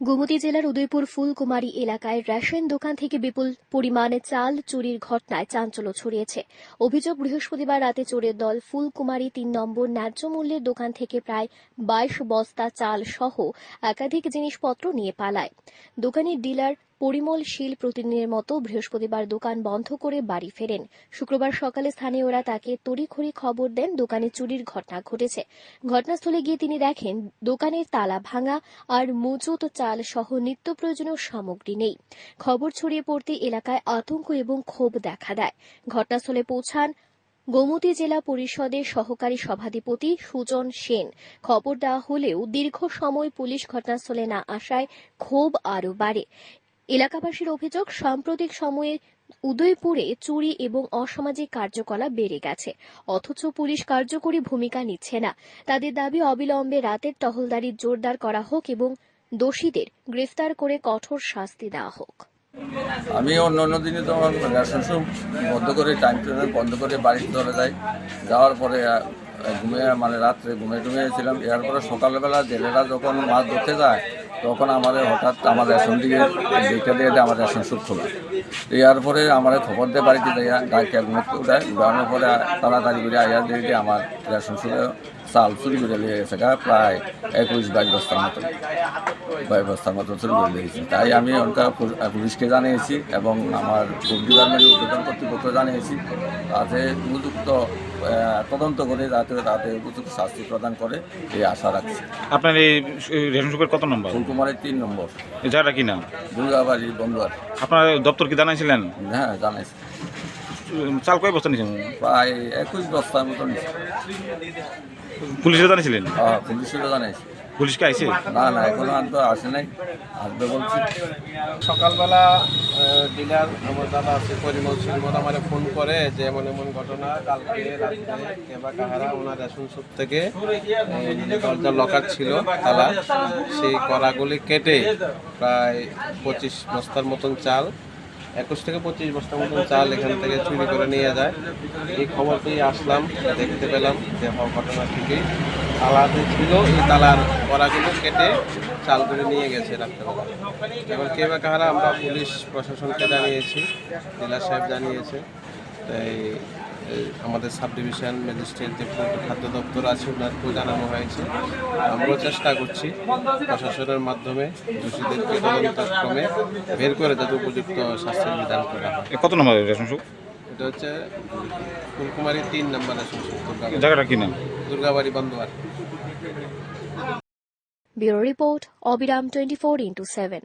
গোমতী জেলার উদয়পুর ফুলকুমারী এলাকায় রেশন দোকান থেকে বিপুল পরিমাণে চাল চুরির ঘটনায় চাঞ্চল্য ছড়িয়েছে। অভিযোগ, বৃহস্পতিবার রাতে চোরের দল ফুলকুমারী ৩ নম্বর ন্যায্য মূল্যের দোকান থেকে প্রায় ২২ বস্তা চাল সহ একাধিক জিনিসপত্র নিয়ে পালায়। দোকানের ডিলার পরিমল শীল প্রতিদিনের মতো বৃহস্পতিবার দোকান বন্ধ করে বাড়ি ফেরেন। শুক্রবার সকালে স্থানীয়রা তাকে তড়িঘড়ি খবর দেন দোকানে চুরির ঘটনা ঘটেছে। ঘটনাস্থলে গিয়ে তিনি দেখেন দোকানের তালা ভাঙা আর মজুত চাল সহ নিত্য প্রয়োজনীয় সামগ্রী নেই। খবর ছড়িয়ে পড়তে এলাকায় আতঙ্ক এবং ক্ষোভ দেখা দেয়। ঘটনাস্থলে পৌঁছান গোমতী জেলা পরিষদের সহকারী সভাধিপতি সুজন সেন। খবর দেওয়া হলেও দীর্ঘ সময় পুলিশ ঘটনাস্থলে না আসায় ক্ষোভ আরও বাড়ে। এলাকাবাসীর অভিযোগ, সাম্প্রতিক সময়ে উদয়পুরে চুরি এবং অসামাজিক কার্যকলাপ বেড়ে গেছে, অথচ পুলিশ কার্যকরী ভূমিকা নিচ্ছে না। তাদের দাবি, অবিলম্বে রাতের টহলদারি জোরদার করা হোক এবং দোষীদের গ্রেফতার করে কঠোর শাস্তি দেওয়া হোক। আমি অন্য দিনে তো রেশন শপ বন্ধ করে টাইম টেবিল বন্ধ করে বাড়িতে চলে যাই। যাওয়ার পরে রাত্রে ঘুমিয়েছিলাম। এরপরে সকালবেলা জেলেরা যখন মাছ ধরতে যায় তখন হঠাৎ আমার রেশন দিয়ে আমার রেশন শপ খোলা। এরপরে আমার খবর দিয়ে বাড়িতে যাইয়া গাড়িটা ঘুমোতে উঠায়। উঠানোর পরে তাড়াতাড়ি করে আইয়া দিয়ে আমার রেশন শপে চাল চুরি করে নিয়ে গেছে প্রায় ২১-২২ বস্তার মতো চুরি করে দিয়েছি। তাই আমি পুলিশকে জানিয়েছি এবং আমার ফুড ডিপার্টমেন্টের উদ্বোধন কর্তৃপক্ষ জানিয়েছি, যাতে উপযুক্ত তদন্ত করে যাতে উপযুক্ত শাস্তি প্রদান করে এই আশা রাখছি। আপনার এই রেশন শপের কত নম্বর? ফুলকুমারীর ৩ নম্বর। এই জায়গাটা কি নাম? দুর্গাবাড়ি বন্ধুয়ার। আপনার দপ্তর কি জানাইছিলেন? হ্যাঁ, জানাইছি। চাল কয় বস্তা নিয়েছেন? প্রায় ২১ বস্তার মতো নিয়েছি। পুলিশে জানিয়েছিলেন? হ্যাঁ, পুলিশেরও জানাইছি। পুলিশকে আইছে? না, এখনো তো আসে নাই, আসবে বলছি। সকালবেলা ডিলার আমার দাদা আছে পরিমল সিংহ আমার ফোন করে যে এমন ঘটনা, কালকে রাত্রে কেবা কাহারা ওনার রেশন শপ থেকে দরজা লকার ছিল তালা, সেই কড়াগুলি কেটে প্রায় ২৫ বস্তার মতন চাল, ২১ থেকে ২৫ বস্তার মতন চাল এখান থেকে চুরি করে নিয়ে যায়। এই খবর পেয়ে আসলাম, দেখতে পেলাম যে ঘটনা ঠিকই তালা যে ছিল এই তালার কড়াগুলো কেটে চাল করে নিয়ে গেছে রাত্রেবেলা। এবার কে বা কাহারা আমরা পুলিশ প্রশাসনকে জানিয়েছি, জেলা সাহেব জানিয়েছে, তাই আমাদের সাব ডিভিশন ম্যাজিস্ট্রেট যে খাদ্য দপ্তর আছে ওনাকেও জানানো হয়েছে। আমরাও চেষ্টা করছি প্রশাসনের মাধ্যমে দোষীদেরকে তদন্তক্রমে বের করে যাতে উপযুক্ত শাস্তির বিধান করা হয়। কত নম্বর রেশন শপ? এটা হচ্ছে ফুলকুমারী ৩ নম্বর রেশন শপ। জায়গাটা কি নাম? দুর্গাবাড়ি বন্ধুয়ার। ব্যুরো রিপোর্ট, অবিরাম 24x7।